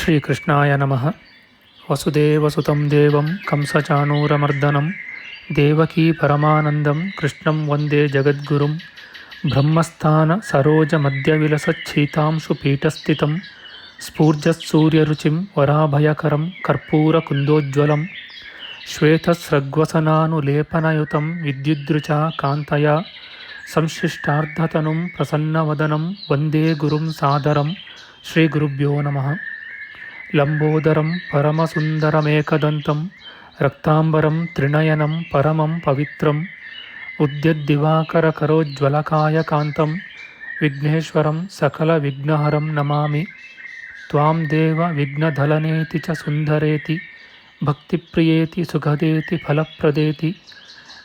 ಶ್ರೀಕೃಷ್ಣಾಯ ನಮಃ. ವಸುದೇವಸುತಂ ದೇವಂ ಕಂಸಚಾಣೂರಮರ್ದನಂ ದೇವಕೀ ಪರಮಾನಂದಂ ಕೃಷ್ಣಂ ವಂದೇ ಜಗದ್ಗುರುಂ. ಬ್ರಹ್ಮಸ್ಥಾನ ಸರೋಜ ಮಧ್ಯವಿಲಸಚ್ಛೀತಾಂಶು ಪೀಠಸ್ಥಿತಂ ಸ್ಫೂರ್ಜತ್ಸೂರ್ಯರುಚಿಂ ವರಾಭಯಕರಂ ಕರ್ಪೂರಕುಂದೋಜ್ವಲಂ ಶ್ವೇತಸ್ರಗ್ವಸನಾನುಲೇಪನಯುತಂ ವಿದ್ಯುದ್ರುಚಾ ಕಾಂತಯಾ ಸಂಶ್ಲಿಷ್ಟಾರ್ಧತನುಂ ಪ್ರಸನ್ನವದನಂ ವಂದೇ ಗುರುಂ ಸಾದರಂ. ಶ್ರೀಗುರುಭ್ಯೋ ನಮಃ. ಲಂಬೋದರಂ ಪರಮಸುಂದರಮೇಕದಂತಂ ರಕ್ತಾಂಬರಂ ತ್ರಿನಯನಂ ಪರಮಂ ಪವಿತ್ರಂ ಉದ್ಯದ್ದಿವಾಕರಕರೋಜ್ವಲಕಾಯಕಾಂತಂ ವಿಘ್ನೇಶ್ವರಂ ಸಕಲವಿಘ್ನಹರಂ ನಮಾಮಿ. ತ್ವಾಂ ದೇವ ವಿಘ್ನಧಲನೇತಿ ಚ ಸುಂದರೇತಿ ಭಕ್ತಿಪ್ರಿಯೇತಿ ಸುಖದೇತಿ ಫಲಪ್ರದೇತಿ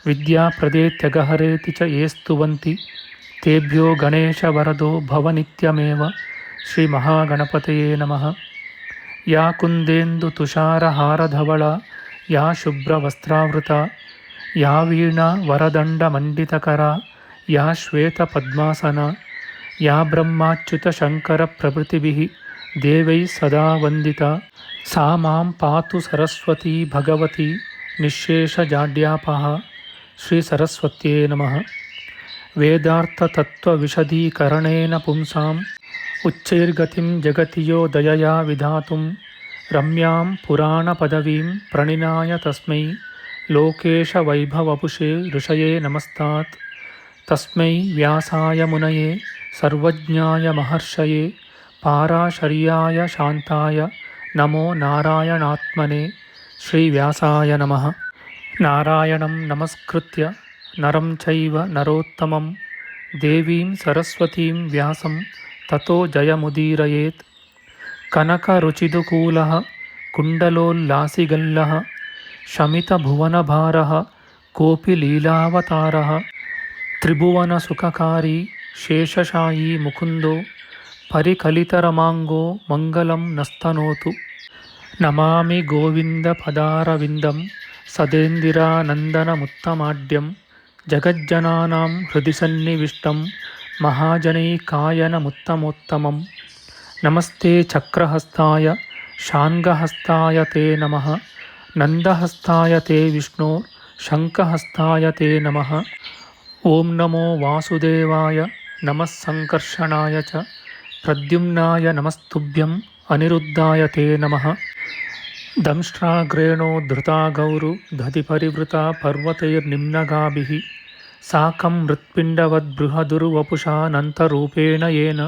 ವಿದ್ಯಾಪ್ರದೇತ್ಯಗಹರೇತಿ ಚ ಯೇ ಸ್ತುವಂತಿ ತೇಭ್ಯೋ ಗಣೇಶವರದೋ ಭವನಿತ್ಯಮೇವ. ಶ್ರೀಮಹಾಗಣಪತಯೇ ನಮಃ. ಯಾ ಕುಂದೇಂದು ತುಷಾರಹಾರಧವಳ ಯಾ ಶುಭ್ರವಸ್ತ್ರಾವೃತ ಯಾ ವೀಣಾ ವರದಂಡಮಂಡಿತಕರ ಯಾ ಶ್ವೇತಪದ್ಮಾಸನ ಯಾ ಬ್ರಹ್ಮಾಚ್ಯುತಶಂಕರಪ್ರಭೃತಿಭಿಃ ದೇವೈಃ ಸದಾ ವಂದಿತಾ ಸಾ ಮಾಂ ಪಾತು ಸರಸ್ವತೀ ಭಗವತಿ ನಿಶ್ಶೇಷಜಾಡ್ಯಾಪಃ. ಶ್ರೀ ಸರಸ್ವತ್ಯೇ ನಮಃ. ವೇದಾರ್ಥತತ್ವವಿಶದೀಕರಣೇನ ಪುಂಸಾಂ ಉಚ್ಚೈರ್ಗತಿಂ ಜಗತಿ ಯೋ ದಯಯಾ ವಿಧಾತುಂ ರಮ್ಯಾಂ ಪುರಾಣಪದವೀಂ ಪ್ರಣಿನಾಯ ತಸ್ಮೈ ಲೋಕೇಶವೈಭವಪುಷೇ ಋಷಯೇ ನಮಸ್ತಾತ್. ತಸ್ಮೈ ವ್ಯಾಸಾಯ ಮುನಯೇ ಸರ್ವಜ್ಞಾಯ ಮಹರ್ಷಯೇ ಪಾರಾಶರ್ಯಾಯ ಶಾಂತಾಯ ನಮೋ ನಾರಾಯಣಾತ್ಮನೇ. ಶ್ರೀವ್ಯಾಸಾಯ ನಮಃ. ನಾರಾಯಣಂ ನಮಸ್ಕೃತ್ಯ ನರಂ ಚೈವ ನರೋತ್ತಮಂ ದೇವೀಂ ಸರಸ್ವತೀಂ ವ್ಯಾಸಂ ತತೋ ಜಯಮುದೀರಯೇತ್. ಕನಕರುಚಿದುಕೂಲಃ ಕುಂಡಲೋಲ್ಲಾಸಿಗಲ್ಲಃ ಶಮಿತಭುವನಭಾರಃ ಕೋಪಿ ಲೀಲಾವತಾರಃ ತ್ರಿಭುವನಸುಖಕಾರಿ ಶೇಷಶಾಯೀ ಮುಕುಂದೋ ಪರಿಕಲಿತರಮಾಂಗೋ ಮಂಗಲಂ ನಸ್ತನೋತು. ನಮಾಮಿ ಗೋವಿಂದಪದಾರವಿಂದಂ ಸದೇಂದಿರಾನಂದನಮುತ್ತಮಾಡ್ಯಂ ಜಗಜ್ಜನಾನಾಂ ಹೃದಿ ಸನ್ನಿವಿಷ್ಟಂ ಮಹಾಜನೈಕಾಯನಮುತ್ತಮೋತ್ತಮಂ. ನಮಸ್ತೆ ಚಕ್ರಹಸ್ತಾಯ ಶಾಂಗಹಸ್ತಾಯ ತೇ ನಮಃ. ನಂದಹಸ್ತಾಯ ತೇ ವಿಷ್ಣೋ ಶಂಖಹಸ್ತಾಯ ತೇ ನಮಃ. ಓಂ ನಮೋ ವಾಸುದೇವಾಯ ನಮಃ ಸಂಕರ್ಷಣಾಯ ಚ ಪ್ರದ್ಯುಮ್ನಾಯ ನಮಸ್ತುಭ್ಯಂ ಅನಿರುದ್ಧಾಯ ತೇ ನಮಃ. ದಂಷ್ಟ್ರಾಗ್ರೇಣೋ ಧೃತಾ ಗೌರು ದಧಿಪರಿವೃತಾ ಪರ್ವತೈರ್ನಿಮ್ನಗಾಭಿಃ ಸಾಕಂ ಮೃತ್ಪಿಂಡವದ್ಬೃಹದುರ್ವಪುಷಾನಂತರೂಪೇಣ ಯೇನ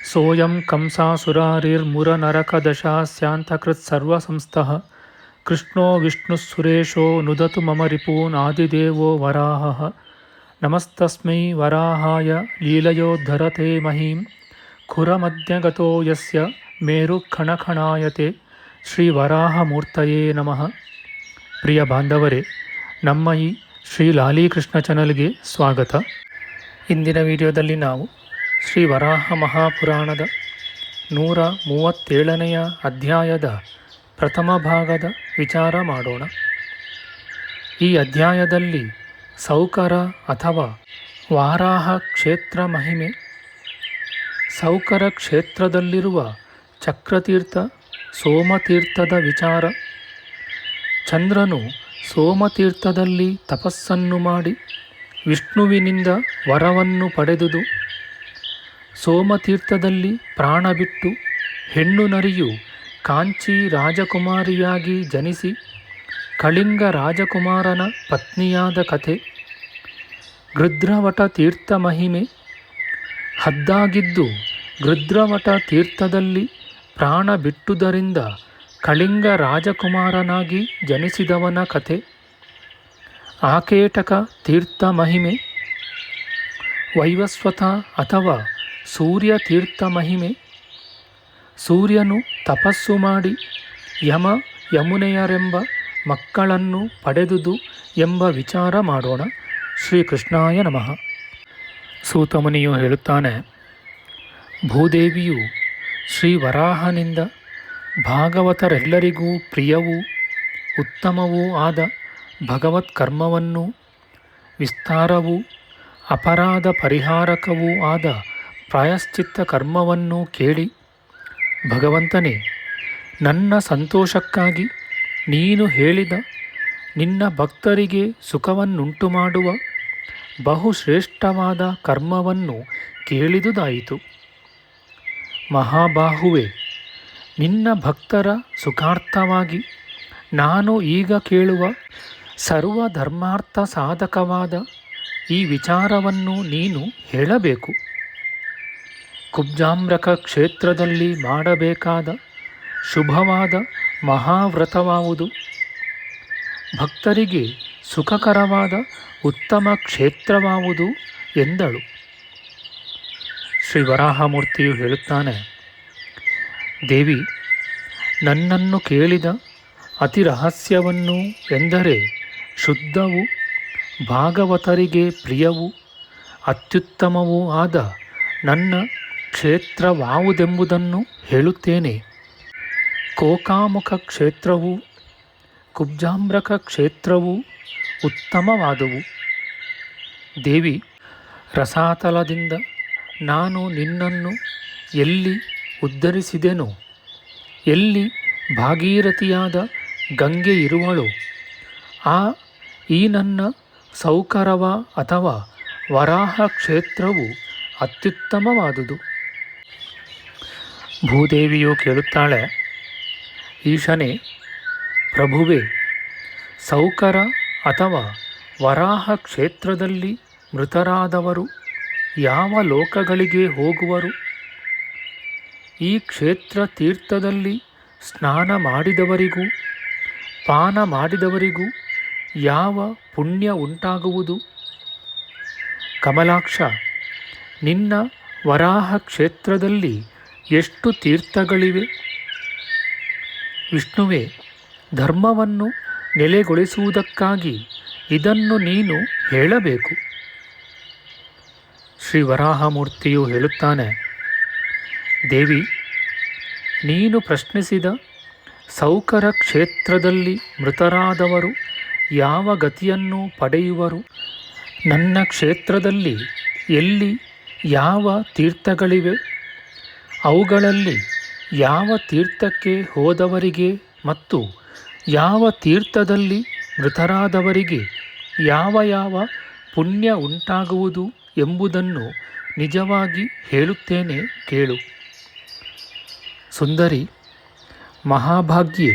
ಸೋಯಂ ಕಂಸಾಸುರಾರಿರ್ಮುರನರಕದಶಾಸ್ಯಾಂತಕೃತ್ಸರ್ವಸಂಸ್ಥಃ ಕೃಷ್ಣೋ ವಿಷ್ಣುಃಸುರೇಶೋ ನುದತು ಮಮ ರಿಪೂನ್ ಆದಿದೇವೋ ವರಾಹಃ. ನಮಸ್ತಸ್ಮೈ ವರಾಹಾಯ ಲೀಲಯೋದ್ಧರತೆ ಮಹೀಂ ಖುರಮಧ್ಯಗತೋ ಯಸ್ಯ ಮೇರುಖಣಖಣಾಯತೆ. ಶ್ರೀ ವರಾಹಮೂರ್ತಯೇ ನಮಃ. ಪ್ರಿಯ ಬಾಂಧವರೇ, ನಮ್ಮ ಈ ಶ್ರೀ ಲಾಲೀಕೃಷ್ಣ ಚಾನಲ್ಗೆ ಸ್ವಾಗತ. ಇಂದಿನ ವಿಡಿಯೋದಲ್ಲಿ ನಾವು ಶ್ರೀ ವರಾಹ ಮಹಾಪುರಾಣದ 137ನೆಯ ಅಧ್ಯಾಯದ ಪ್ರಥಮ ಭಾಗದ ವಿಚಾರ ಮಾಡೋಣ. ಈ ಅಧ್ಯಾಯದಲ್ಲಿ ಸೌಕರ ಅಥವಾ ವಾರಾಹ ಕ್ಷೇತ್ರ ಮಹಿಮೆ, ಸೌಕರ ಕ್ಷೇತ್ರದಲ್ಲಿರುವ ಚಕ್ರತೀರ್ಥ ಸೋಮತೀರ್ಥದ ವಿಚಾರ, ಚಂದ್ರನು ಸೋಮತೀರ್ಥದಲ್ಲಿ ತಪಸ್ಸನ್ನು ಮಾಡಿ ವಿಷ್ಣುವಿನಿಂದ ವರವನ್ನು ಪಡೆದುದು, ಸೋಮತೀರ್ಥದಲ್ಲಿ ಪ್ರಾಣ ಬಿಟ್ಟು ಹೆಣ್ಣು ನರಿಯು ಕಾಂಚಿ ರಾಜಕುಮಾರಿಯಾಗಿ ಜನಿಸಿ ಕಳಿಂಗ ರಾಜಕುಮಾರನ ಪತ್ನಿಯಾದ ಕಥೆ, ಗೃಧ್ರವಟ ತೀರ್ಥ ಮಹಿಮೆ, ಹದ್ದಾಗಿದ್ದು ಗೃಧ್ರವಟ ತೀರ್ಥದಲ್ಲಿ ಪ್ರಾಣ ಬಿಟ್ಟುದರಿಂದ ಕಳಿಂಗ ರಾಜಕುಮಾರನಾಗಿ ಜನಿಸಿದವನ ಕಥೆ, ಆಕೇಟಕ ತೀರ್ಥ ಮಹಿಮೆ, ವೈವಸ್ವತ ಅಥವಾ ಸೂರ್ಯ ತೀರ್ಥ ಮಹಿಮೆ, ಸೂರ್ಯನು ತಪಸ್ಸು ಮಾಡಿ ಯಮ ಯಮುನೆಯರೆಂಬ ಮಕ್ಕಳನ್ನು ಪಡೆದುದು ಎಂಬ ವಿಚಾರ ಮಾಡೋಣ. ಶ್ರೀಕೃಷ್ಣಾಯ ನಮಃ. ಸೂತಮುನಿಯು ಹೇಳುತ್ತಾನೆ, ಭೂದೇವಿಯು ಶ್ರೀ ವರಾಹನಿಂದ ಭಾಗವತರೆಲ್ಲರಿಗೂ ಪ್ರಿಯವೂ ಉತ್ತಮವೂ ಆದ ಭಗವತ್ ಕರ್ಮವನ್ನು, ವಿಸ್ತಾರವೂ ಅಪರಾಧ ಪರಿಹಾರಕವೂ ಆದ ಪ್ರಾಯಶ್ಚಿತ್ತ ಕರ್ಮವನ್ನು ಕೇಳಿ, ಭಗವಂತನೇ, ನನ್ನ ಸಂತೋಷಕ್ಕಾಗಿ ನೀನು ಹೇಳಿದ ನಿನ್ನ ಭಕ್ತರಿಗೆ ಸುಖವನ್ನುಂಟು ಮಾಡುವ ಬಹುಶ್ರೇಷ್ಠವಾದ ಕರ್ಮವನ್ನು ಕೇಳಿದುದಾಯಿತು. ಮಹಾಬಾಹುವೆ, ನಿನ್ನ ಭಕ್ತರ ಸುಖಾರ್ಥವಾಗಿ ನಾನು ಈಗ ಕೇಳುವ ಸರ್ವಧರ್ಮಾರ್ಥ ಸಾಧಕವಾದ ಈ ವಿಚಾರವನ್ನು ನೀನು ಹೇಳಬೇಕು. ಕುಬ್ಜಾಂಬ್ರಕ ಕ್ಷೇತ್ರದಲ್ಲಿ ಮಾಡಬೇಕಾದ ಶುಭವಾದ ಮಹಾವ್ರತವಾವುದು? ಭಕ್ತರಿಗೆ ಸುಖಕರವಾದ ಉತ್ತಮ ಕ್ಷೇತ್ರವಾವುದು ಎಂದಳು. ಶ್ರೀ ವರಾಹಮೂರ್ತಿಯು ಹೇಳುತ್ತಾನೆ, ದೇವಿ, ನನ್ನನ್ನು ಕೇಳಿದ ಅತಿ ರಹಸ್ಯವನ್ನು ಎಂದರೆ ಶುದ್ಧವೂ ಭಾಗವತರಿಗೆ ಪ್ರಿಯವೂ ಅತ್ಯುತ್ತಮವೂ ಆದ ನನ್ನ ಕ್ಷೇತ್ರವಾವುದೆಂಬುದನ್ನು ಹೇಳುತ್ತೇನೆ. ಕೋಕಾಮುಖ ಕ್ಷೇತ್ರವೂ ಕುಬ್ಜಾಂಬ್ರಕ ಕ್ಷೇತ್ರವೂ ಉತ್ತಮವಾದವು. ದೇವಿ, ರಸಾತಲದಿಂದ ನಾನು ನಿನ್ನನ್ನು ಎಲ್ಲಿ ಉದ್ಧರಿಸಿದೆನೋ, ಎಲ್ಲಿ ಭಾಗೀರಥಿಯಾದ ಗಂಗೆ ಇರುವಳೋ ಈ ನನ್ನ ಸೌಕರವ ಅಥವಾ ವರಾಹ ಕ್ಷೇತ್ರವು ಅತ್ಯುತ್ತಮವಾದುದು. ಭೂದೇವಿಯು ಕೇಳುತ್ತಾಳೆ, ಈಶನೇ, ಪ್ರಭುವೇ, ಸೌಕರ ಅಥವಾ ವರಾಹ ಕ್ಷೇತ್ರದಲ್ಲಿ ಮೃತರಾದವರು ಯಾವ ಲೋಕಗಳಿಗೆ ಹೋಗುವರು? ಈ ಕ್ಷೇತ್ರ ತೀರ್ಥದಲ್ಲಿ ಸ್ನಾನ ಮಾಡಿದವರಿಗೂ ಪಾನ ಮಾಡಿದವರಿಗೂ ಯಾವ ಪುಣ್ಯ ಉಂಟಾಗುವುದು? ಕಮಲಾಕ್ಷ, ನಿನ್ನ ವರಾಹ ಕ್ಷೇತ್ರದಲ್ಲಿ ಎಷ್ಟು ತೀರ್ಥಗಳಿವೆ? ವಿಷ್ಣುವೇ, ಧರ್ಮವನ್ನು ನೆಲೆಗೊಳಿಸುವುದಕ್ಕಾಗಿ ಇದನ್ನು ನೀನು ಹೇಳಬೇಕು. ಶ್ರೀ ವರಾಹಮೂರ್ತಿಯು ಹೇಳುತ್ತಾನೆ, ದೇವಿ, ನೀನು ಪ್ರಶ್ನಿಸಿದ ಸೌಕರ ಕ್ಷೇತ್ರದಲ್ಲಿ ಮೃತರಾದವರು ಯಾವ ಗತಿಯನ್ನು ಪಡೆಯುವರು? ನನ್ನ ಕ್ಷೇತ್ರದಲ್ಲಿ ಎಲ್ಲಿ ಯಾವ ತೀರ್ಥಗಳಿವೆ? ಅವುಗಳಲ್ಲಿ ಯಾವ ತೀರ್ಥಕ್ಕೆ ಹೋದವರಿಗೆ ಮತ್ತು ಯಾವ ತೀರ್ಥದಲ್ಲಿ ಮೃತರಾದವರಿಗೆ ಯಾವ ಯಾವ ಪುಣ್ಯ ಉಂಟಾಗುವುದು ಎಂಬುದನ್ನು ನಿಜವಾಗಿ ಹೇಳುತ್ತೇನೆ ಕೇಳು. ಸುಂದರಿ, ಮಹಾಭಾಗ್ಯೆ,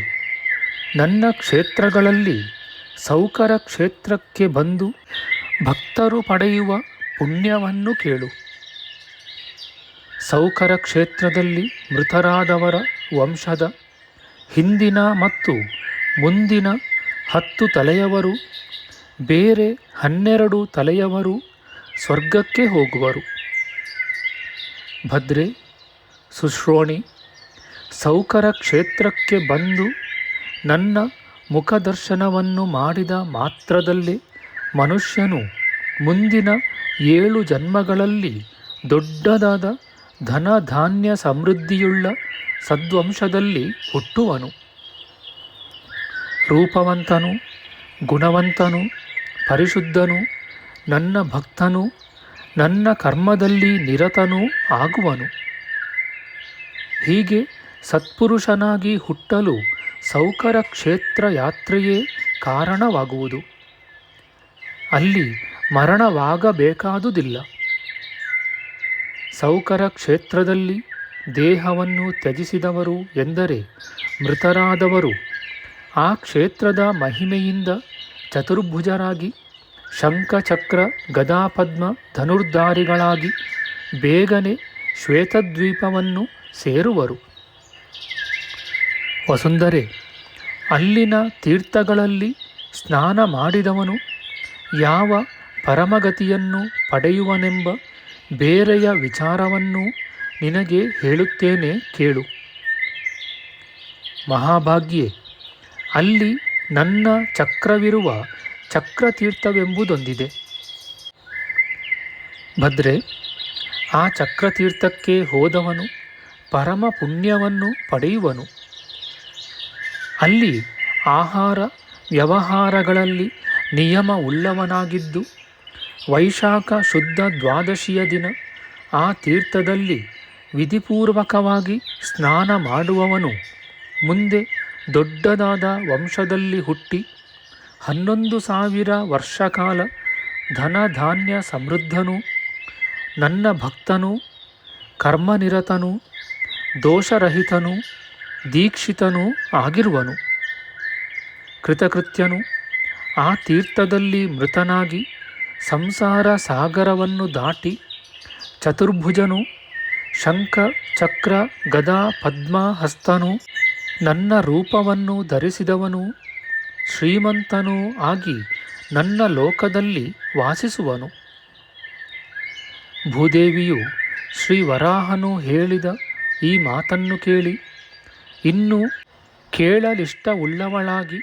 ನನ್ನ ಕ್ಷೇತ್ರಗಳಲ್ಲಿ ಸೌಕರ ಕ್ಷೇತ್ರಕ್ಕೆ ಬಂದು ಭಕ್ತರು ಪಡೆಯುವ ಪುಣ್ಯವನ್ನು ಕೇಳು. ಸೌಕರ ಕ್ಷೇತ್ರದಲ್ಲಿ ಮೃತರಾದವರ ವಂಶದ ಹಿಂದಿನ ಮತ್ತು ಮುಂದಿನ 10 ತಲೆಯವರು ಬೇರೆ 12 ತಲೆಯವರು ಸ್ವರ್ಗಕ್ಕೆ ಹೋಗುವರು. ಭದ್ರೆ, ಸುಶ್ರೋಣಿ, ಸೌಕರ ಕ್ಷೇತ್ರಕ್ಕೆ ಬಂದು ನನ್ನ ಮುಖದರ್ಶನವನ್ನು ಮಾಡಿದ ಮಾತ್ರದಲ್ಲೇ ಮನುಷ್ಯನು ಮುಂದಿನ 7 ಜನ್ಮಗಳಲ್ಲಿ ದೊಡ್ಡದಾದ ಧನ ಧಾನ್ಯ ಸಮೃದ್ಧಿಯುಳ್ಳ ಸದ್ವಂಶದಲ್ಲಿ ಹುಟ್ಟುವನು. ರೂಪವಂತನು, ಗುಣವಂತನು, ಪರಿಶುದ್ಧನು, ನನ್ನ ಭಕ್ತನು, ನನ್ನ ಕರ್ಮದಲ್ಲಿ ನಿರತನೂ ಆಗುವನು. ಹೀಗೆ ಸತ್ಪುರುಷನಾಗಿ ಹುಟ್ಟಲು ಸೌಕರ ಕ್ಷೇತ್ರ ಯಾತ್ರೆಯೇ ಕಾರಣವಾಗುವುದು. ಅಲ್ಲಿ ಮರಣವಾಗಬೇಕಾದುದಿಲ್ಲ. ಸೌಕರ ಕ್ಷೇತ್ರದಲ್ಲಿ ದೇಹವನ್ನು ತ್ಯಜಿಸಿದವರು ಎಂದರೆ ಮೃತರಾದವರು ಆ ಕ್ಷೇತ್ರದ ಮಹಿಮೆಯಿಂದ ಚತುರ್ಭುಜರಾಗಿ ಶಂಖಚಕ್ರ ಗದಾಪದ್ಮ ಧನುರ್ಧಾರಿಗಳಾಗಿ ಬೇಗನೆ ಶ್ವೇತದ್ವೀಪವನ್ನು ಸೇರುವರು. ವಸುಂಧರೆ, ಅಲ್ಲಿನ ತೀರ್ಥಗಳಲ್ಲಿ ಸ್ನಾನ ಮಾಡಿದವನು ಯಾವ ಪರಮಗತಿಯನ್ನು ಪಡೆಯುವನೆಂಬ ಬೇರೆಯ ವಿಚಾರವನ್ನು ನಿನಗೆ ಹೇಳುತ್ತೇನೆ ಕೇಳು. ಮಹಾಭಾಗ್ಯೆ, ಅಲ್ಲಿ ನನ್ನ ಚಕ್ರವಿರುವ ಚಕ್ರತೀರ್ಥವೆಂಬುದೊಂದಿದೆ. ಭದ್ರೆ, ಆ ಚಕ್ರತೀರ್ಥಕ್ಕೆ ಹೋದವನು ಪರಮ ಪುಣ್ಯವನ್ನು ಪಡೆಯುವನು. ಅಲ್ಲಿ ಆಹಾರ ವ್ಯವಹಾರಗಳಲ್ಲಿ ನಿಯಮ ಉಳ್ಳವನಾಗಿದ್ದು ವೈಶಾಖ ಶುದ್ಧ ದ್ವಾದಶಿಯ ದಿನ ಆ ತೀರ್ಥದಲ್ಲಿ ವಿಧಿಪೂರ್ವಕವಾಗಿ ಸ್ನಾನ ಮಾಡುವವನು ಮುಂದೆ ದೊಡ್ಡದಾದ ವಂಶದಲ್ಲಿ ಹುಟ್ಟಿ 11,000 ವರ್ಷಕಾಲ ಧನ ಧಾನ್ಯ ಸಮೃದ್ಧನೂ ನನ್ನ ಭಕ್ತನೂ ಕರ್ಮನಿರತನೂ ದೋಷರಹಿತನೂ ದೀಕ್ಷಿತನೂ ಆಗಿರುವನು. ಕೃತಕೃತ್ಯನು ಆ ತೀರ್ಥದಲ್ಲಿ ಮೃತನಾಗಿ ಸಂಸಾರ ಸಾಗರವನ್ನು ದಾಟಿ ಚತುರ್ಭುಜನು ಶಂಖ ಚಕ್ರ ಗದಾ ಪದ್ಮ ಹಸ್ತನು ನನ್ನ ರೂಪವನ್ನು ಧರಿಸಿದವನು ಶ್ರೀಮಂತನೂ ಆಗಿ ನನ್ನ ಲೋಕದಲ್ಲಿ ವಾಸಿಸುವನು. ಭೂದೇವಿಯು ಶ್ರೀ ವರಾಹನು ಹೇಳಿದ ಈ ಮಾತನ್ನು ಕೇಳಿ ಇನ್ನೂ ಕೇಳಲಿಷ್ಟವುಳ್ಳವಳಾಗಿ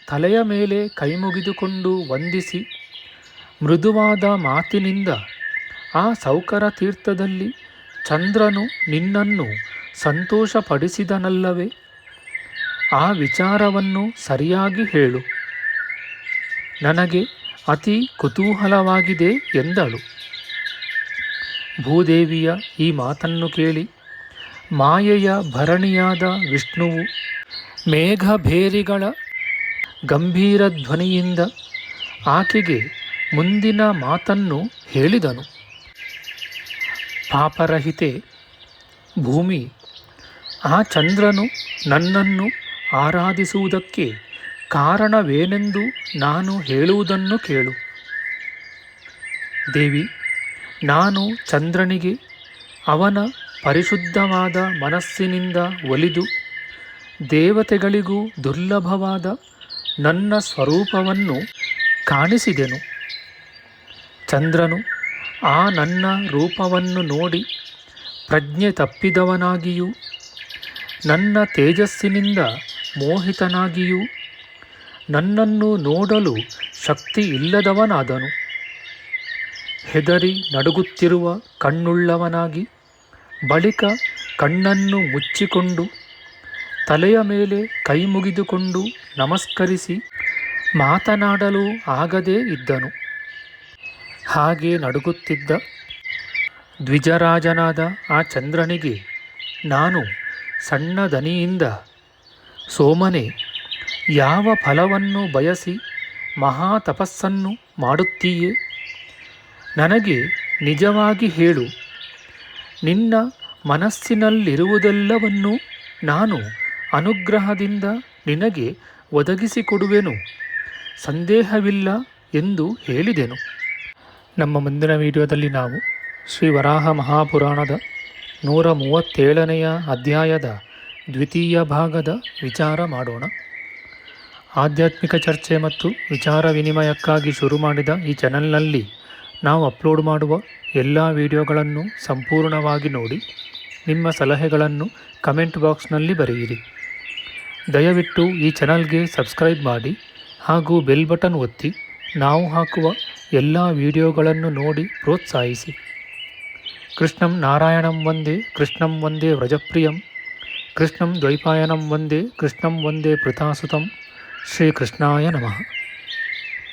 ತಲೆಯ ಮೇಲೆ ಕೈಮುಗಿದುಕೊಂಡು ವಂದಿಸಿ ಮೃದುವಾದ ಮಾತಿನಿಂದ ಆ ಸೌಕರ ತೀರ್ಥದಲ್ಲಿ ಚಂದ್ರನು ನಿನ್ನನ್ನು ಸಂತೋಷಪಡಿಸಿದನಲ್ಲವೇ? ಆ ವಿಚಾರವನ್ನು ಸರಿಯಾಗಿ ಹೇಳು, ನನಗೆ ಅತಿ ಕುತೂಹಲವಾಗಿದೆ ಎಂದಳು. ಭೂದೇವಿಯ ಈ ಮಾತನ್ನು ಕೇಳಿ ಮಾಯೆಯ ಭರಣಿಯಾದ ವಿಷ್ಣುವು ಮೇಘಭೇರಿಗಳ ಗಂಭೀರ ಧ್ವನಿಯಿಂದ ಆಕೆಗೆ ಮುಂದಿನ ಮಾತನ್ನು ಹೇಳಿದನು. ಪಾಪರಹಿತೆ ಭೂಮಿ, ಆ ಚಂದ್ರನು ನನ್ನನ್ನು ಆರಾಧಿಸುವುದಕ್ಕೆ ಕಾರಣವೇನೆಂದು ನಾನು ಹೇಳುವುದನ್ನು ಕೇಳು. ದೇವಿ, ನಾನು ಚಂದ್ರನಿಗೆ ಅವನ ಪರಿಶುದ್ಧವಾದ ಮನಸ್ಸಿನಿಂದ ಒಲಿದು ದೇವತೆಗಳಿಗೂ ದುರ್ಲಭವಾದ ನನ್ನ ಸ್ವರೂಪವನ್ನು ಕಾಣಿಸಿದೆನು. ಚಂದ್ರನು ಆ ನನ್ನ ರೂಪವನ್ನು ನೋಡಿ ಪ್ರಜ್ಞೆ ತಪ್ಪಿದವನಾಗಿಯೂ ನನ್ನ ತೇಜಸ್ಸಿನಿಂದ ಮೋಹಿತನಾಗಿಯೂ ನನ್ನನ್ನು ನೋಡಲು ಶಕ್ತಿ ಇಲ್ಲದವನಾದನು. ಹೆದರಿ ನಡುಗುತ್ತಿರುವ ಕಣ್ಣುಳ್ಳವನಾಗಿ ಬಳಿಕ ಕಣ್ಣನ್ನು ಮುಚ್ಚಿಕೊಂಡು ತಲೆಯ ಮೇಲೆ ಕೈಮುಗಿದುಕೊಂಡು ನಮಸ್ಕರಿಸಿ ಮಾತನಾಡಲು ಆಗದೇ ಇದ್ದನು. ಹಾಗೆ ನಡುಗುತ್ತಿದ್ದ ದ್ವಿಜರಾಜನಾದ ಆ ಚಂದ್ರನಿಗೆ ನಾನು ಸಣ್ಣ ದನಿಯಿಂದ, ಸೋಮನೆ, ಯಾವ ಫಲವನ್ನು ಬಯಸಿ ಮಹಾ ತಪಸ್ಸನ್ನು ಮಾಡುತ್ತೀಯೇ? ನನಗೆ ನಿಜವಾಗಿ ಹೇಳು. ನಿನ್ನ ಮನಸ್ಸಿನಲ್ಲಿರುವುದೆಲ್ಲವನ್ನೂ ನಾನು ಅನುಗ್ರಹದಿಂದ ನಿನಗೆ ಒದಗಿಸಿಕೊಡುವೆನು, ಸಂದೇಹವಿಲ್ಲ ಎಂದು ಹೇಳಿದೆನು. ನಮ್ಮ ಮುಂದಿನ ವಿಡಿಯೋದಲ್ಲಿ ನಾವು ಶ್ರೀ ವರಾಹ ಮಹಾಪುರಾಣದ 137ನೆಯ ಅಧ್ಯಾಯದ ದ್ವಿತೀಯ ಭಾಗದ ವಿಚಾರ ಮಾಡೋಣ. ಆಧ್ಯಾತ್ಮಿಕ ಚರ್ಚೆ ಮತ್ತು ವಿಚಾರ ವಿನಿಮಯಕ್ಕಾಗಿ ಶುರು ಮಾಡಿದ ಈ ಚಾನೆಲ್ನಲ್ಲಿ ನಾವು ಅಪ್ಲೋಡ್ ಮಾಡುವ ಎಲ್ಲ ವಿಡಿಯೋಗಳನ್ನು ಸಂಪೂರ್ಣವಾಗಿ ನೋಡಿ ನಿಮ್ಮ ಸಲಹೆಗಳನ್ನು ಕಮೆಂಟ್ ಬಾಕ್ಸ್ನಲ್ಲಿ ಬರೆಯಿರಿ. ದಯವಿಟ್ಟು ಈ ಚಾನಲ್ಗೆ ಸಬ್ಸ್ಕ್ರೈಬ್ ಮಾಡಿ ಹಾಗೂ ಬೆಲ್ ಬಟನ್ ಒತ್ತಿ ನಾವು ಹಾಕುವ ಎಲ್ಲ ವಿಡಿಯೋಗಳನ್ನು ನೋಡಿ ಪ್ರೋತ್ಸಾಹಿಸಿ. ಕೃಷ್ಣಂ ನಾರಾಯಣಂ ವಂದೇ ಕೃಷ್ಣಂ ವಂದೇ ವ್ರಜಪ್ರಿಯಂ ಕೃಷ್ಣಂ ದ್ವೈಪಾಯನಂ ವಂದೇ ಕೃಷ್ಣಂ ವಂದೇ ಪೃಥಾಸುತಂ. ಶ್ರೀಕೃಷ್ಣಾಯ ನಮಃ.